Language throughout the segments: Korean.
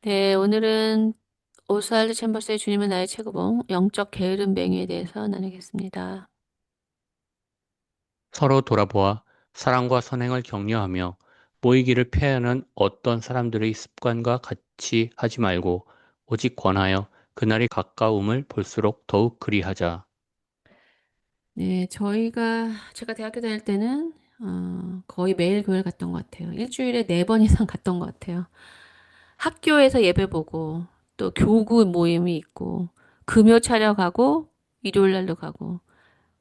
네, 오늘은 오스왈드 챔버스의 주님은 나의 최고봉, 영적 게으름 맹위에 대해서 나누겠습니다. 서로 돌아보아 사랑과 선행을 격려하며 모이기를 피하는 어떤 사람들의 습관과 같이 하지 말고 오직 권하여 그날이 가까움을 볼수록 더욱 그리하자. 네, 제가 대학교 다닐 때는, 거의 매일 교회를 갔던 것 같아요. 일주일에 4번 이상 갔던 것 같아요. 학교에서 예배 보고, 또 교구 모임이 있고, 금요 차려가고, 일요일 날도 가고,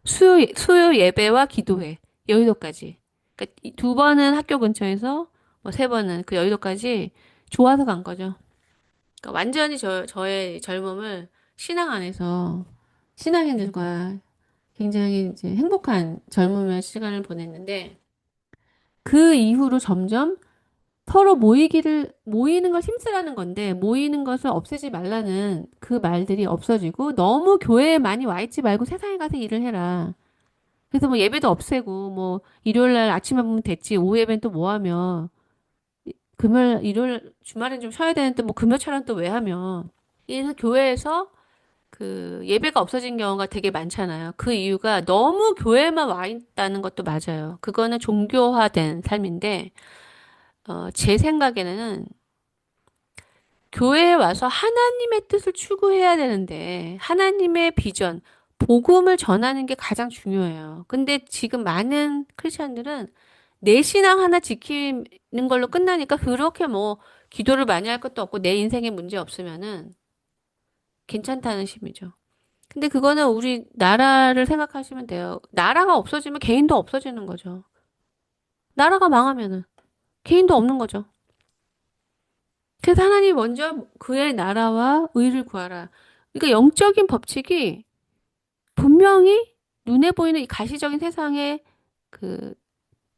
수요 예배와 기도회, 여의도까지. 그러니까 두 번은 학교 근처에서, 뭐 3번은 그 여의도까지 좋아서 간 거죠. 그러니까 완전히 저의 젊음을 신앙 안에서 신앙인들과 굉장히 이제 행복한 젊음의 시간을 보냈는데 그 이후로 점점 서로 모이는 걸 힘쓰라는 건데 모이는 것을 없애지 말라는 그 말들이 없어지고 너무 교회에 많이 와 있지 말고 세상에 가서 일을 해라. 그래서 뭐 예배도 없애고 뭐 일요일 날 아침에 보면 됐지 오후 예배는 또 뭐 하며 금요일 일요일 주말엔 좀 쉬어야 되는데 뭐 금요철은 또 왜 하며 그래서 교회에서 그 예배가 없어진 경우가 되게 많잖아요. 그 이유가 너무 교회만 와 있다는 것도 맞아요. 그거는 종교화된 삶인데, 제 생각에는 교회에 와서 하나님의 뜻을 추구해야 되는데, 하나님의 비전, 복음을 전하는 게 가장 중요해요. 근데 지금 많은 크리스천들은 내 신앙 하나 지키는 걸로 끝나니까 그렇게 뭐 기도를 많이 할 것도 없고 내 인생에 문제 없으면은 괜찮다는 심이죠. 근데 그거는 우리 나라를 생각하시면 돼요. 나라가 없어지면 개인도 없어지는 거죠. 나라가 망하면은 개인도 없는 거죠. 그래서 하나님 먼저 그의 나라와 의를 구하라. 그러니까 영적인 법칙이 분명히 눈에 보이는 이 가시적인 세상에 그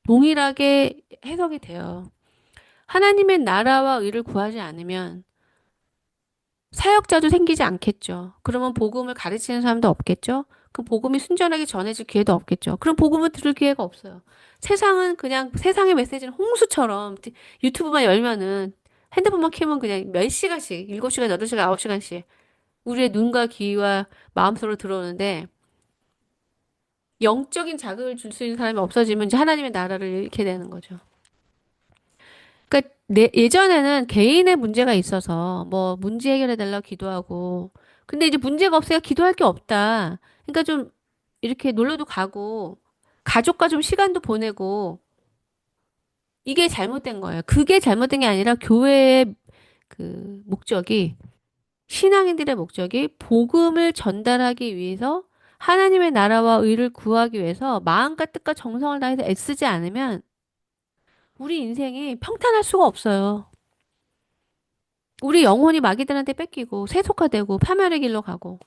동일하게 해석이 돼요. 하나님의 나라와 의를 구하지 않으면 사역자도 생기지 않겠죠. 그러면 복음을 가르치는 사람도 없겠죠. 그 복음이 순전하게 전해질 기회도 없겠죠. 그럼 복음을 들을 기회가 없어요. 세상은 그냥 세상의 메시지는 홍수처럼 유튜브만 열면은 핸드폰만 켜면 그냥 몇 시간씩, 7시간, 8시간, 9시간씩 우리의 눈과 귀와 마음속으로 들어오는데 영적인 자극을 줄 수 있는 사람이 없어지면 이제 하나님의 나라를 잃게 되는 거죠. 그러니까 예전에는 개인의 문제가 있어서 뭐 문제 해결해 달라고 기도하고 근데 이제 문제가 없으니까 기도할 게 없다. 그러니까 좀 이렇게 놀러도 가고 가족과 좀 시간도 보내고 이게 잘못된 거예요. 그게 잘못된 게 아니라 교회의 그 목적이 신앙인들의 목적이 복음을 전달하기 위해서 하나님의 나라와 의를 구하기 위해서 마음과 뜻과 정성을 다해서 애쓰지 않으면 우리 인생이 평탄할 수가 없어요. 우리 영혼이 마귀들한테 뺏기고 세속화되고 파멸의 길로 가고.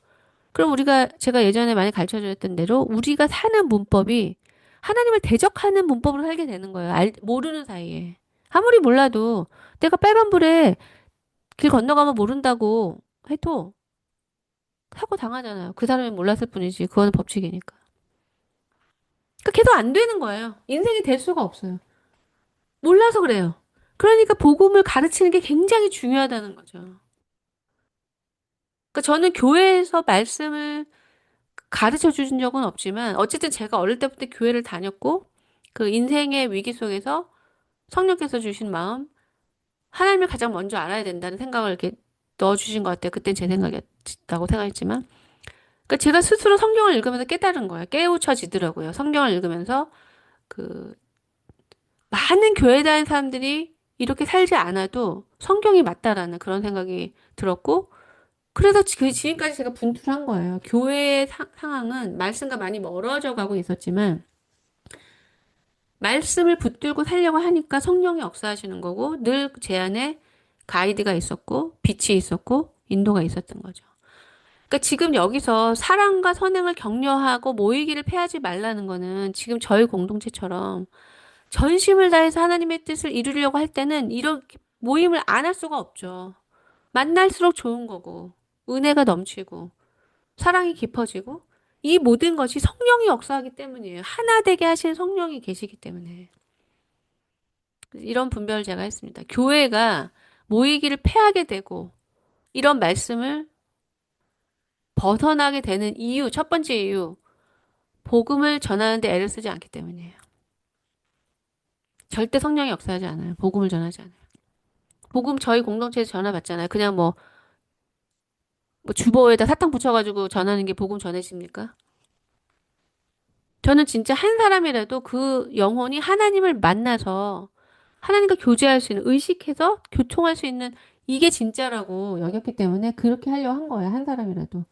그럼 제가 예전에 많이 가르쳐 드렸던 대로 우리가 사는 문법이 하나님을 대적하는 문법으로 살게 되는 거예요. 모르는 사이에. 아무리 몰라도 내가 빨간불에 길 건너가면 모른다고 해도 사고 당하잖아요. 그 사람이 몰랐을 뿐이지. 그거는 법칙이니까. 그러니까 계속 안 되는 거예요. 인생이 될 수가 없어요. 몰라서 그래요. 그러니까 복음을 가르치는 게 굉장히 중요하다는 거죠. 그러니까 저는 교회에서 말씀을 가르쳐 주신 적은 없지만 어쨌든 제가 어릴 때부터 교회를 다녔고 그 인생의 위기 속에서 성령께서 주신 마음 하나님을 가장 먼저 알아야 된다는 생각을 이렇게 넣어주신 것 같아요. 그땐 제 생각이었다고 생각했지만 그러니까 제가 스스로 성경을 읽으면서 깨달은 거예요. 깨우쳐지더라고요. 성경을 읽으면서 그 많은 교회 다니는 사람들이 이렇게 살지 않아도 성경이 맞다라는 그런 생각이 들었고 그래서 그 지금까지 제가 분투한 거예요. 교회의 상황은 말씀과 많이 멀어져 가고 있었지만 말씀을 붙들고 살려고 하니까 성령이 역사하시는 거고 늘 제 안에 가이드가 있었고 빛이 있었고 인도가 있었던 거죠. 그러니까 지금 여기서 사랑과 선행을 격려하고 모이기를 패하지 말라는 거는 지금 저희 공동체처럼 전심을 다해서 하나님의 뜻을 이루려고 할 때는 이렇게 모임을 안 할 수가 없죠. 만날수록 좋은 거고 은혜가 넘치고 사랑이 깊어지고 이 모든 것이 성령이 역사하기 때문이에요. 하나 되게 하시는 성령이 계시기 때문에. 이런 분별을 제가 했습니다. 교회가 모이기를 패하게 되고 이런 말씀을 벗어나게 되는 이유, 첫 번째 이유, 복음을 전하는데 애를 쓰지 않기 때문이에요. 절대 성령이 역사하지 않아요. 복음을 전하지 않아요. 복음 저희 공동체에서 전화 받잖아요. 그냥 뭐 주보에다 사탕 붙여가지고 전하는 게 복음 전해집니까? 저는 진짜 한 사람이라도 그 영혼이 하나님을 만나서 하나님과 교제할 수 있는, 의식해서 교통할 수 있는 이게 진짜라고 여겼기 때문에 그렇게 하려고 한 거예요. 한 사람이라도.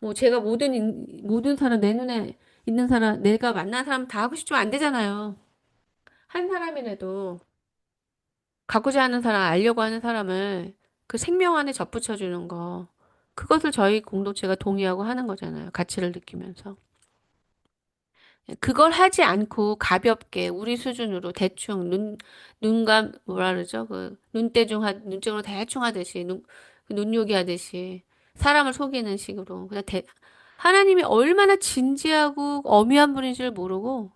뭐 제가 모든 사람, 내 눈에 있는 사람, 내가 만난 사람 다 하고 싶지만 안 되잖아요. 한 사람이라도 가고자 하는 사람, 알려고 하는 사람을 그 생명 안에 접붙여 주는 거. 그것을 저희 공동체가 동의하고 하는 거잖아요. 가치를 느끼면서. 그걸 하지 않고 가볍게 우리 수준으로 대충 뭐라 그러죠? 그 눈대중으로 대충 하듯이 그 눈요기 하듯이 사람을 속이는 식으로 하나님이 얼마나 진지하고 엄연한 분인지를 모르고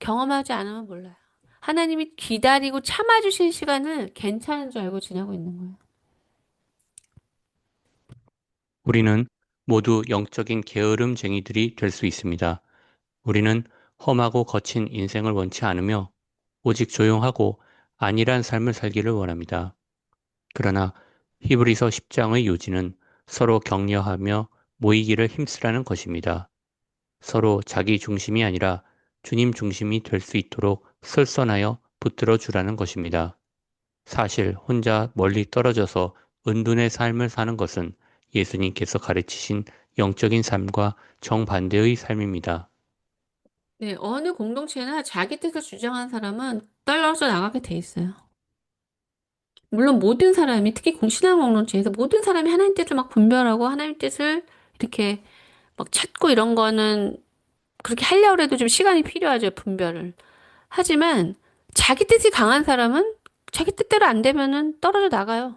경험하지 않으면 몰라요. 하나님이 기다리고 참아주신 시간을 괜찮은 줄 알고 지나고 있는 거예요. 우리는 모두 영적인 게으름쟁이들이 될 수 있습니다. 우리는 험하고 거친 인생을 원치 않으며 오직 조용하고 안일한 삶을 살기를 원합니다. 그러나 히브리서 10장의 요지는 서로 격려하며 모이기를 힘쓰라는 것입니다. 서로 자기 중심이 아니라 주님 중심이 될 수 있도록 설선하여 붙들어 주라는 것입니다. 사실 혼자 멀리 떨어져서 은둔의 삶을 사는 것은 예수님께서 가르치신 영적인 삶과 정반대의 삶입니다. 네, 어느 공동체나 자기 뜻을 주장하는 사람은 떨어져 나가게 돼 있어요. 물론 모든 사람이 특히 신앙 공동체에서 모든 사람이 하나님 뜻을 막 분별하고 하나님 뜻을 이렇게 막 찾고 이런 거는 그렇게 하려고 해도 좀 시간이 필요하죠, 분별을. 하지만 자기 뜻이 강한 사람은 자기 뜻대로 안 되면은 떨어져 나가요.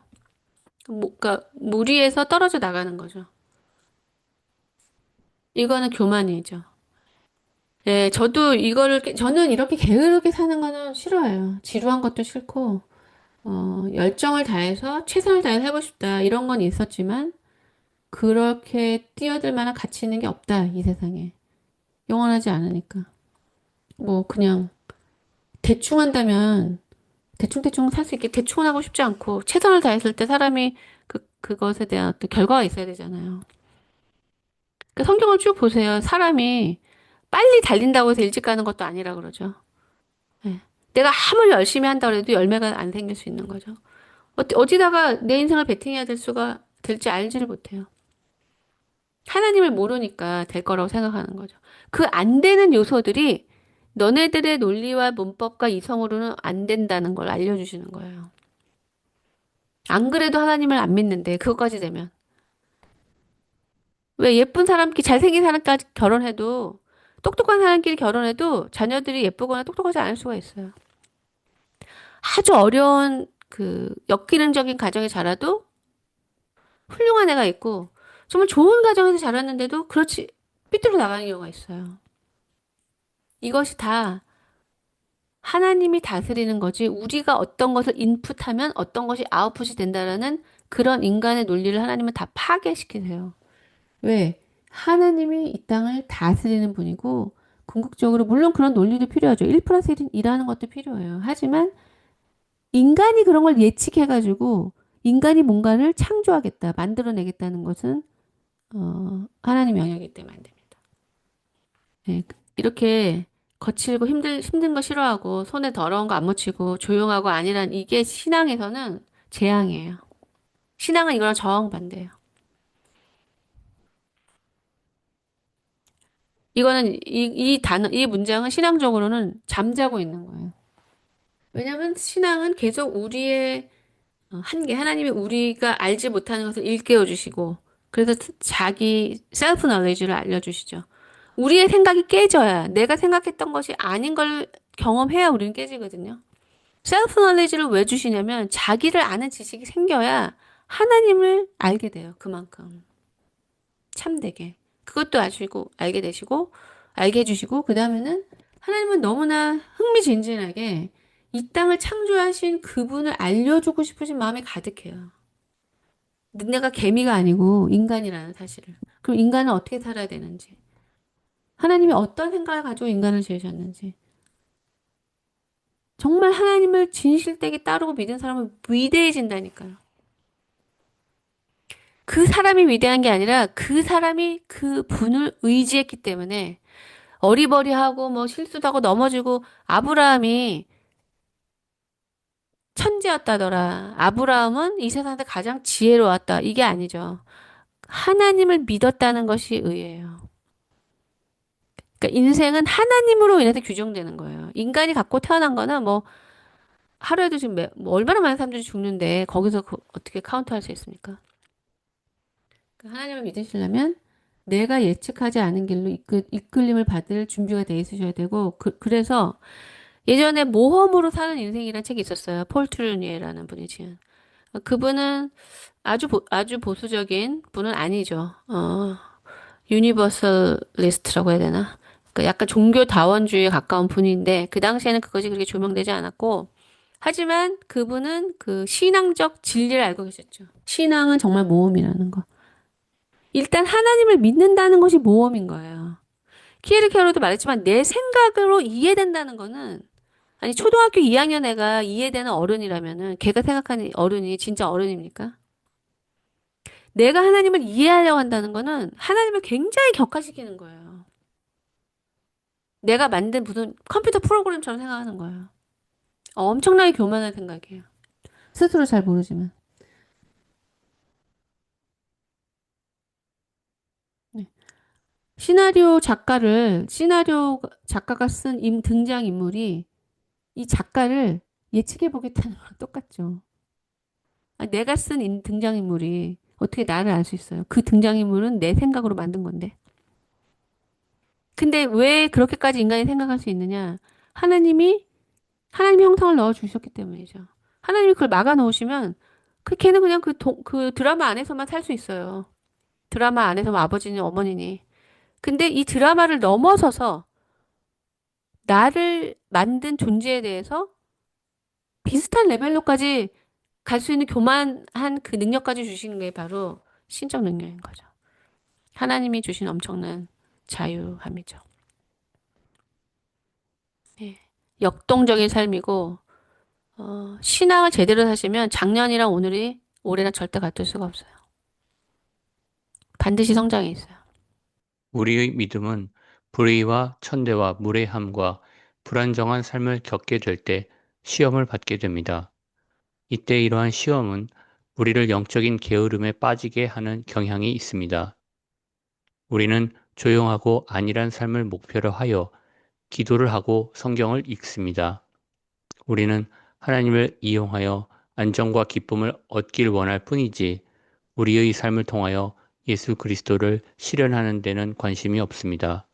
그러니까 무리에서 떨어져 나가는 거죠. 이거는 교만이죠. 예, 저는 이렇게 게으르게 사는 거는 싫어해요. 지루한 것도 싫고, 열정을 다해서 최선을 다해서 해보고 싶다. 이런 건 있었지만, 그렇게 뛰어들 만한 가치 있는 게 없다, 이 세상에. 영원하지 않으니까. 뭐, 그냥, 대충 한다면, 대충대충 살 수 있게 대충은 하고 싶지 않고, 최선을 다했을 때 사람이 그것에 대한 어떤 결과가 있어야 되잖아요. 그 성경을 쭉 보세요. 사람이 빨리 달린다고 해서 일찍 가는 것도 아니라 그러죠. 예. 내가 아무리 열심히 한다고 해도 열매가 안 생길 수 있는 거죠. 어디다가 내 인생을 베팅해야 될지 알지를 못해요. 하나님을 모르니까 될 거라고 생각하는 거죠. 그 안 되는 요소들이 너네들의 논리와 문법과 이성으로는 안 된다는 걸 알려주시는 거예요. 안 그래도 하나님을 안 믿는데 그것까지 되면. 왜 예쁜 사람끼리 잘생긴 사람까지 결혼해도 똑똑한 사람끼리 결혼해도 자녀들이 예쁘거나 똑똑하지 않을 수가 있어요. 아주 어려운 역기능적인 가정에 자라도 훌륭한 애가 있고 정말 좋은 가정에서 자랐는데도 그렇지 삐뚤어 나가는 경우가 있어요. 이것이 다 하나님이 다스리는 거지 우리가 어떤 것을 인풋하면 어떤 것이 아웃풋이 된다라는 그런 인간의 논리를 하나님은 다 파괴시키세요. 왜? 하나님이 이 땅을 다스리는 분이고 궁극적으로 물론 그런 논리도 필요하죠. 1 플러스 1은 일하는 것도 필요해요. 하지만 인간이 그런 걸 예측해가지고 인간이 뭔가를 창조하겠다, 만들어내겠다는 것은 하나님 영역이기 때문에 안 됩니다. 네, 이렇게 거칠고 힘든 거 싫어하고 손에 더러운 거 안 묻히고 조용하고 아니란 이게 신앙에서는 재앙이에요. 신앙은 이거랑 정반대예요. 이 문장은 신앙적으로는 잠자고 있는 거예요. 왜냐하면 신앙은 계속 우리의 한계, 하나님이 우리가 알지 못하는 것을 일깨워 주시고, 그래서 자기 셀프 너레지를 알려주시죠. 우리의 생각이 깨져야, 내가 생각했던 것이 아닌 걸 경험해야 우리는 깨지거든요. 셀프 너레지를 왜 주시냐면, 자기를 아는 지식이 생겨야 하나님을 알게 돼요. 그만큼. 참되게. 그것도 아시고, 알게 되시고, 알게 해주시고, 그 다음에는 하나님은 너무나 흥미진진하게 이 땅을 창조하신 그분을 알려주고 싶으신 마음이 가득해요. 내가 개미가 아니고 인간이라는 사실을. 그럼 인간은 어떻게 살아야 되는지. 하나님이 어떤 생각을 가지고 인간을 지으셨는지. 정말 하나님을 진실되게 따르고 믿은 사람은 위대해진다니까요. 그 사람이 위대한 게 아니라 그 사람이 그 분을 의지했기 때문에 어리버리하고 뭐 실수도 하고 넘어지고 아브라함이 천재였다더라. 아브라함은 이 세상에서 가장 지혜로웠다. 이게 아니죠. 하나님을 믿었다는 것이 의예요. 그러니까 인생은 하나님으로 인해서 규정되는 거예요. 인간이 갖고 태어난 거는 뭐 하루에도 지금 뭐 얼마나 많은 사람들이 죽는데 거기서 어떻게 카운트할 수 있습니까? 그러니까 하나님을 믿으시려면 내가 예측하지 않은 길로 이끌림을 받을 준비가 돼 있으셔야 되고 그래서 예전에 모험으로 사는 인생이라는 책이 있었어요. 폴 트루니에라는 분이 지은. 그분은 아주 보수적인 분은 아니죠. 유니버설리스트라고 해야 되나? 그 약간 종교 다원주의에 가까운 분인데 그 당시에는 그것이 그렇게 조명되지 않았고 하지만 그분은 그 신앙적 진리를 알고 계셨죠. 신앙은 정말 모험이라는 거. 일단 하나님을 믿는다는 것이 모험인 거예요. 키에르케로도 말했지만 내 생각으로 이해된다는 거는 아니 초등학교 2학년 애가 이해되는 어른이라면은 걔가 생각하는 어른이 진짜 어른입니까? 내가 하나님을 이해하려고 한다는 거는 하나님을 굉장히 격화시키는 거예요. 내가 만든 무슨 컴퓨터 프로그램처럼 생각하는 거예요. 엄청나게 교만한 생각이에요. 스스로 잘 모르지만. 네. 시나리오 작가가 쓴 등장인물이 이 작가를 예측해 보겠다는 거랑 똑같죠. 내가 쓴 등장인물이 어떻게 나를 알 수 있어요? 그 등장인물은 내 생각으로 만든 건데. 근데 왜 그렇게까지 인간이 생각할 수 있느냐? 하나님이 하나님 형상을 넣어 주셨기 때문이죠. 하나님이 그걸 막아 놓으시면 걔는 그냥 그 드라마 안에서만 살 수 있어요. 드라마 안에서 뭐 아버지니 어머니니. 근데 이 드라마를 넘어서서 나를 만든 존재에 대해서 비슷한 레벨로까지 갈 수 있는 교만한 그 능력까지 주시는 게 바로 신적 능력인 거죠. 하나님이 주신 엄청난 자유함이죠. 예. 역동적인 삶이고 신앙을 제대로 사시면 작년이랑 올해랑 절대 같을 수가 없어요. 반드시 성장이 있어요. 우리의 믿음은 불의와 천대와 무례함과 불안정한 삶을 겪게 될 때 시험을 받게 됩니다. 이때 이러한 시험은 우리를 영적인 게으름에 빠지게 하는 경향이 있습니다. 우리는 조용하고 안일한 삶을 목표로 하여 기도를 하고 성경을 읽습니다. 우리는 하나님을 이용하여 안정과 기쁨을 얻길 원할 뿐이지 우리의 삶을 통하여 예수 그리스도를 실현하는 데는 관심이 없습니다.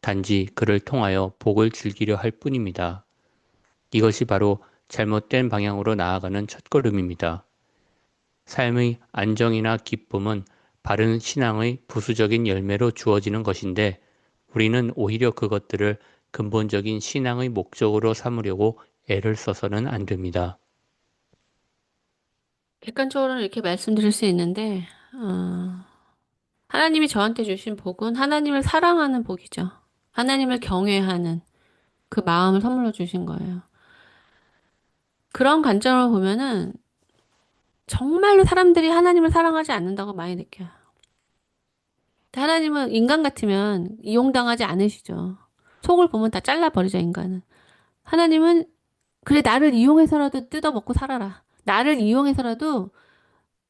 단지 그를 통하여 복을 즐기려 할 뿐입니다. 이것이 바로 잘못된 방향으로 나아가는 첫걸음입니다. 삶의 안정이나 기쁨은 바른 신앙의 부수적인 열매로 주어지는 것인데 우리는 오히려 그것들을 근본적인 신앙의 목적으로 삼으려고 애를 써서는 안 됩니다. 객관적으로는 이렇게 말씀드릴 수 있는데, 하나님이 저한테 주신 복은 하나님을 사랑하는 복이죠. 하나님을 경외하는 그 마음을 선물로 주신 거예요. 그런 관점으로 보면은 정말로 사람들이 하나님을 사랑하지 않는다고 많이 느껴요. 하나님은 인간 같으면 이용당하지 않으시죠. 속을 보면 다 잘라버리죠, 인간은. 하나님은 그래, 나를 이용해서라도 뜯어먹고 살아라. 나를 이용해서라도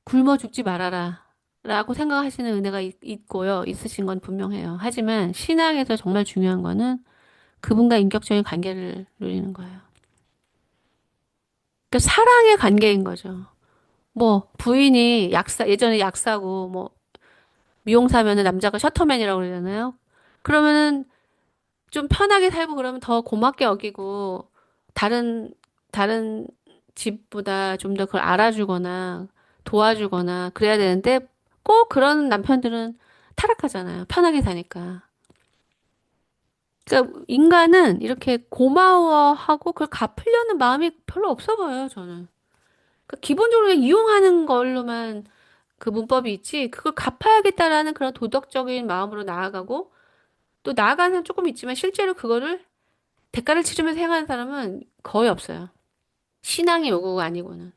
굶어 죽지 말아라. 라고 생각하시는 은혜가 있고요. 있으신 건 분명해요. 하지만 신앙에서 정말 중요한 거는 그분과 인격적인 관계를 누리는 거예요. 그러니까 사랑의 관계인 거죠. 뭐 부인이 예전에 약사고 뭐 미용사면은 남자가 셔터맨이라고 그러잖아요. 그러면은 좀 편하게 살고 그러면 더 고맙게 여기고 다른 다른 집보다 좀 더 그걸 알아주거나 도와주거나 그래야 되는데 꼭 그런 남편들은 타락하잖아요. 편하게 사니까. 그러니까 인간은 이렇게 고마워하고 그걸 갚으려는 마음이 별로 없어 보여요, 저는. 그러니까 기본적으로 그냥 이용하는 걸로만 그 문법이 있지, 그걸 갚아야겠다라는 그런 도덕적인 마음으로 나아가고, 또 나아가는 사람 조금 있지만 실제로 그거를 대가를 치르면서 행하는 사람은 거의 없어요. 신앙의 요구가 아니고는.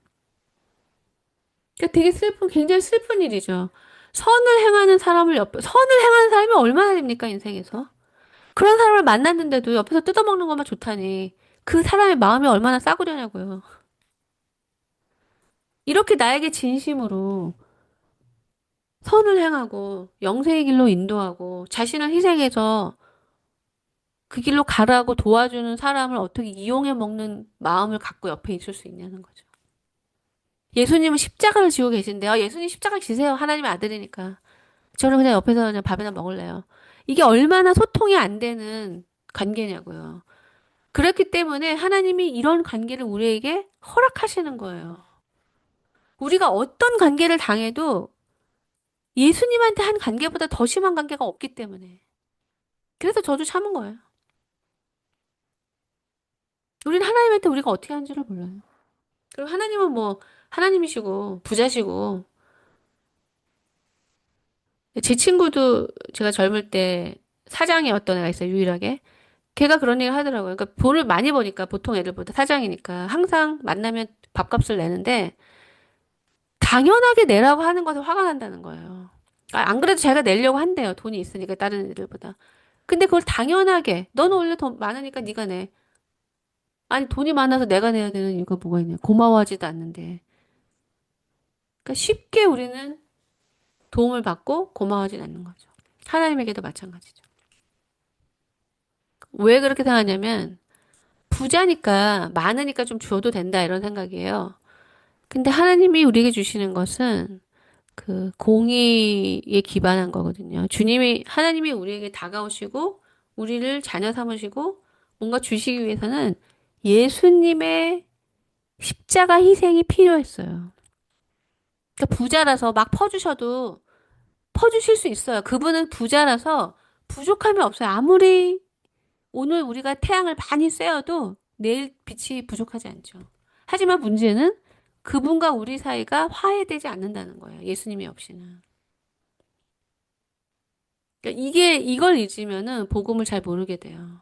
그러니까 되게 굉장히 슬픈 일이죠. 선을 행하는 사람이 얼마나 됩니까, 인생에서? 그런 사람을 만났는데도 옆에서 뜯어먹는 것만 좋다니. 그 사람의 마음이 얼마나 싸구려냐고요. 이렇게 나에게 진심으로 선을 행하고 영생의 길로 인도하고 자신을 희생해서 그 길로 가라고 도와주는 사람을 어떻게 이용해 먹는 마음을 갖고 옆에 있을 수 있냐는 거죠. 예수님은 십자가를 지고 계신데, 예수님 십자가 지세요. 하나님의 아들이니까. 저는 그냥 옆에서 그냥 밥이나 먹을래요. 이게 얼마나 소통이 안 되는 관계냐고요. 그렇기 때문에 하나님이 이런 관계를 우리에게 허락하시는 거예요. 우리가 어떤 관계를 당해도 예수님한테 한 관계보다 더 심한 관계가 없기 때문에. 그래서 저도 참은 거예요. 우리는 하나님한테 우리가 어떻게 하는지를 몰라요. 그리고 하나님은 뭐, 하나님이시고, 부자시고, 제 친구도 제가 젊을 때 사장이었던 애가 있어요, 유일하게. 걔가 그런 얘기를 하더라고요. 그러니까 돈을 많이 버니까 보통 애들보다 사장이니까 항상 만나면 밥값을 내는데 당연하게 내라고 하는 것에 화가 난다는 거예요. 안 그래도 제가 내려고 한대요. 돈이 있으니까 다른 애들보다. 근데 그걸 당연하게 너는 원래 돈 많으니까 네가 내. 아니 돈이 많아서 내가 내야 되는 이유가 뭐가 있냐. 고마워하지도 않는데. 그러니까 쉽게 우리는 도움을 받고 고마워하지 않는 거죠. 하나님에게도 마찬가지죠. 왜 그렇게 생각하냐면 부자니까 많으니까 좀 줘도 된다 이런 생각이에요. 근데 하나님이 우리에게 주시는 것은 그 공의에 기반한 거거든요. 하나님이 우리에게 다가오시고, 우리를 자녀 삼으시고, 뭔가 주시기 위해서는 예수님의 십자가 희생이 필요했어요. 그러니까 부자라서 막 퍼주실 수 있어요. 그분은 부자라서 부족함이 없어요. 아무리 오늘 우리가 태양을 많이 쐬어도 내일 빛이 부족하지 않죠. 하지만 문제는 그분과 우리 사이가 화해되지 않는다는 거예요. 예수님이 없이는. 그러니까 이걸 잊으면은 복음을 잘 모르게 돼요.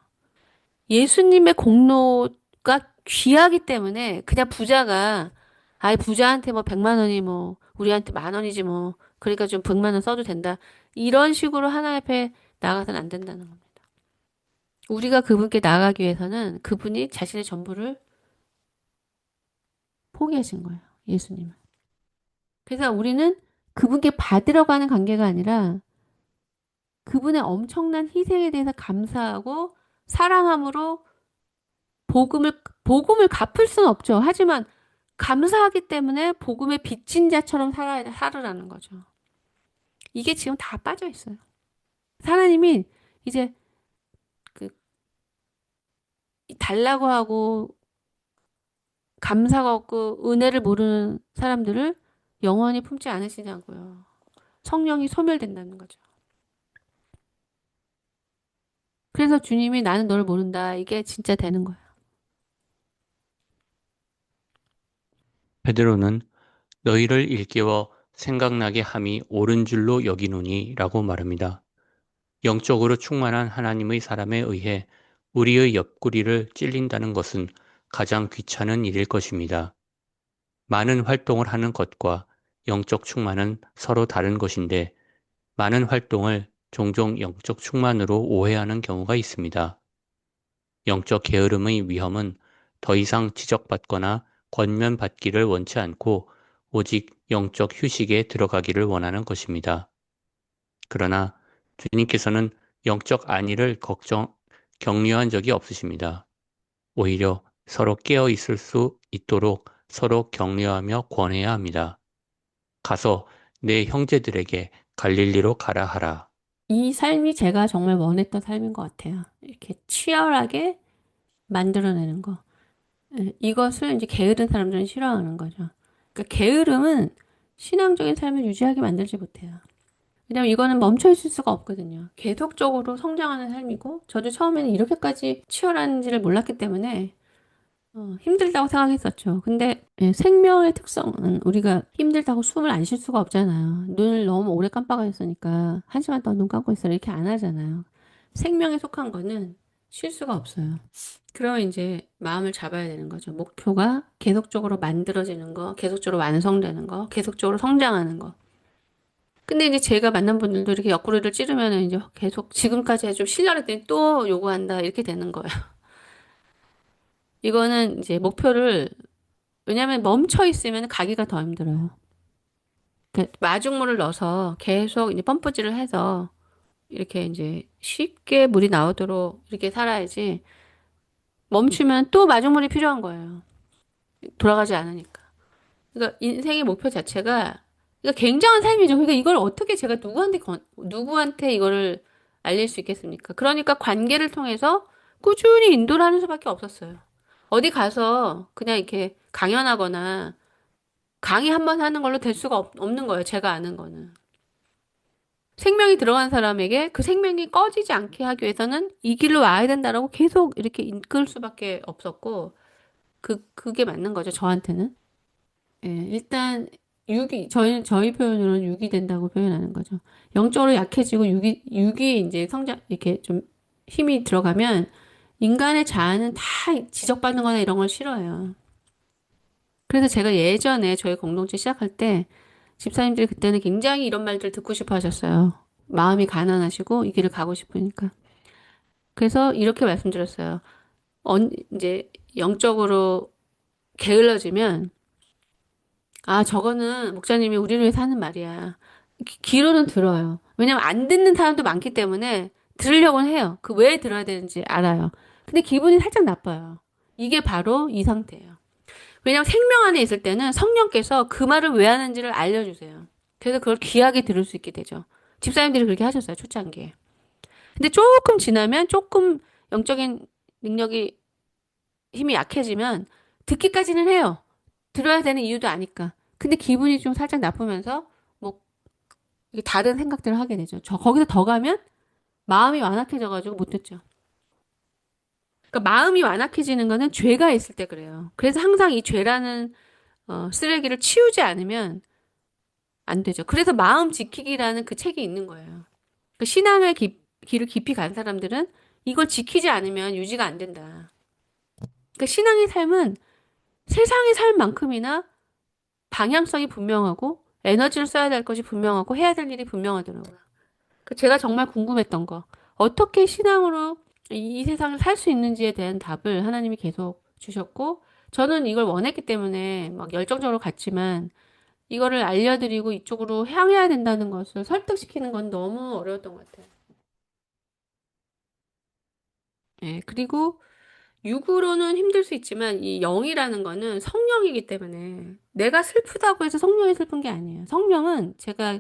예수님의 공로가 귀하기 때문에 그냥 부자한테 뭐 100만 원이 뭐 우리한테 10,000원이지 뭐 그러니까 좀 100만 원 써도 된다. 이런 식으로 하나님 앞에 나가서는 안 된다는 겁니다. 우리가 그분께 나가기 위해서는 그분이 자신의 전부를 포기하신 거예요. 예수님은. 그래서 우리는 그분께 받으러 가는 관계가 아니라 그분의 엄청난 희생에 대해서 감사하고 사랑함으로 복음을 갚을 수는 없죠. 하지만 감사하기 때문에 복음의 빚진 자처럼 살으라는 거죠. 이게 지금 다 빠져 있어요. 하나님이 이제 그 달라고 하고 감사가 없고 은혜를 모르는 사람들을 영원히 품지 않으시냐고요. 성령이 소멸된다는 거죠. 그래서 주님이 나는 너를 모른다. 이게 진짜 되는 거예요. 베드로는 너희를 일깨워 생각나게 함이 옳은 줄로 여기노니라고 말합니다. 영적으로 충만한 하나님의 사람에 의해 우리의 옆구리를 찔린다는 것은 가장 귀찮은 일일 것입니다. 많은 활동을 하는 것과 영적 충만은 서로 다른 것인데 많은 활동을 종종 영적 충만으로 오해하는 경우가 있습니다. 영적 게으름의 위험은 더 이상 지적받거나 권면받기를 원치 않고 오직 영적 휴식에 들어가기를 원하는 것입니다. 그러나 주님께서는 영적 안위를 격려한 적이 없으십니다. 오히려 서로 깨어 있을 수 있도록 서로 격려하며 권해야 합니다. 가서 내 형제들에게 갈릴리로 가라 하라. 이 삶이 제가 정말 원했던 삶인 것 같아요. 이렇게 치열하게 만들어내는 거. 예, 이것을 이제 게으른 사람들은 싫어하는 거죠. 그러니까 게으름은 신앙적인 삶을 유지하게 만들지 못해요. 왜냐면 이거는 멈춰 있을 수가 없거든요. 계속적으로 성장하는 삶이고, 저도 처음에는 이렇게까지 치열한지를 몰랐기 때문에 힘들다고 생각했었죠. 근데 예, 생명의 특성은 우리가 힘들다고 숨을 안 쉴 수가 없잖아요. 눈을 너무 오래 깜빡아 있으니까 한 시간 동안 눈 감고 있어 이렇게 안 하잖아요. 생명에 속한 거는 쉴 수가 없어요. 그럼 이제 마음을 잡아야 되는 거죠. 목표가 계속적으로 만들어지는 거, 계속적으로 완성되는 거, 계속적으로 성장하는 거. 근데 이제 제가 만난 분들도 이렇게 옆구리를 찌르면 이제 계속 지금까지 해좀 신랄했더니 또 요구한다 이렇게 되는 거예요. 이거는 이제 목표를 왜냐하면 멈춰 있으면 가기가 더 힘들어요. 그러니까 마중물을 넣어서 계속 이제 펌프질을 해서 이렇게 이제 쉽게 물이 나오도록 이렇게 살아야지 멈추면 또 마중물이 필요한 거예요. 돌아가지 않으니까. 그러니까 인생의 목표 자체가 그러니까 굉장한 삶이죠. 그러니까 이걸 어떻게 제가 누구한테 이거를 알릴 수 있겠습니까? 그러니까 관계를 통해서 꾸준히 인도를 하는 수밖에 없었어요. 어디 가서 그냥 이렇게 강연하거나 강의 한 번 하는 걸로 될 수가 없는 거예요. 제가 아는 거는. 생명이 들어간 사람에게 그 생명이 꺼지지 않게 하기 위해서는 이 길로 와야 된다라고 계속 이렇게 이끌 수밖에 없었고, 그게 맞는 거죠. 저한테는. 예, 일단 저희 표현으로는 육이 된다고 표현하는 거죠. 영적으로 약해지고 육이 이제 이렇게 좀 힘이 들어가면 인간의 자아는 다 지적받는 거나 이런 걸 싫어해요. 그래서 제가 예전에 저희 공동체 시작할 때 집사님들이 그때는 굉장히 이런 말들 듣고 싶어 하셨어요. 마음이 가난하시고 이 길을 가고 싶으니까. 그래서 이렇게 말씀드렸어요. 이제 영적으로 게을러지면 저거는 목사님이 우리를 위해서 하는 말이야. 귀로는 들어요. 왜냐면 안 듣는 사람도 많기 때문에 들으려고는 해요. 그 왜 들어야 되는지 알아요. 근데 기분이 살짝 나빠요. 이게 바로 이 상태예요. 왜냐면 생명 안에 있을 때는 성령께서 그 말을 왜 하는지를 알려주세요. 그래서 그걸 귀하게 들을 수 있게 되죠. 집사님들이 그렇게 하셨어요, 초창기에. 근데 조금 지나면 조금 영적인 능력이 힘이 약해지면 듣기까지는 해요. 들어야 되는 이유도 아니까. 근데 기분이 좀 살짝 나쁘면서 뭐 이게 다른 생각들을 하게 되죠. 거기서 더 가면 마음이 완악해져가지고 못 듣죠. 그러니까 마음이 완악해지는 거는 죄가 있을 때 그래요. 그래서 항상 이 죄라는 쓰레기를 치우지 않으면 안 되죠. 그래서 마음 지키기라는 그 책이 있는 거예요. 그 길을 깊이 간 사람들은 이걸 지키지 않으면 유지가 안 된다. 그러니까 신앙의 삶은 세상의 삶만큼이나 방향성이 분명하고 에너지를 써야 될 것이 분명하고 해야 될 일이 분명하더라고요. 그 제가 정말 궁금했던 거. 어떻게 신앙으로 이 세상을 살 수 있는지에 대한 답을 하나님이 계속 주셨고, 저는 이걸 원했기 때문에 막 열정적으로 갔지만, 이거를 알려드리고 이쪽으로 향해야 된다는 것을 설득시키는 건 너무 어려웠던 것 같아요. 예, 그리고 육으로는 힘들 수 있지만 이 영이라는 거는 성령이기 때문에 내가 슬프다고 해서 성령이 슬픈 게 아니에요. 성령은 제가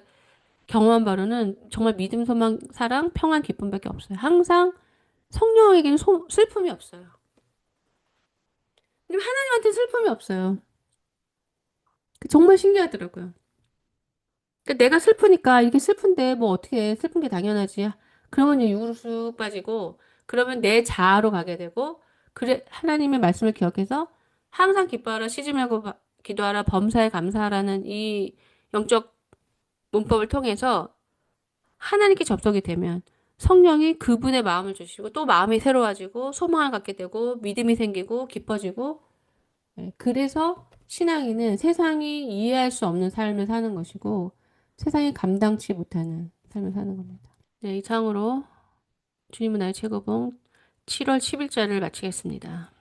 경험한 바로는 정말 믿음, 소망, 사랑, 평안, 기쁨밖에 없어요. 항상 성령에게는 슬픔이 없어요. 근데 하나님한테 슬픔이 없어요. 정말 신기하더라고요. 그러니까 내가 슬프니까 이게 슬픈데 뭐 어떻게 해. 슬픈 게 당연하지. 그러면 이제 육으로 쑥 빠지고 그러면 내 자아로 가게 되고 그래 하나님의 말씀을 기억해서 항상 기뻐하라 쉬지 말고 기도하라 범사에 감사하라는 이 영적 문법을 통해서 하나님께 접속이 되면 성령이 그분의 마음을 주시고 또 마음이 새로워지고 소망을 갖게 되고 믿음이 생기고 기뻐지고 그래서 신앙인은 세상이 이해할 수 없는 삶을 사는 것이고 세상이 감당치 못하는 삶을 사는 겁니다. 네, 이상으로 주님은 나의 최고봉 7월 10일자를 마치겠습니다.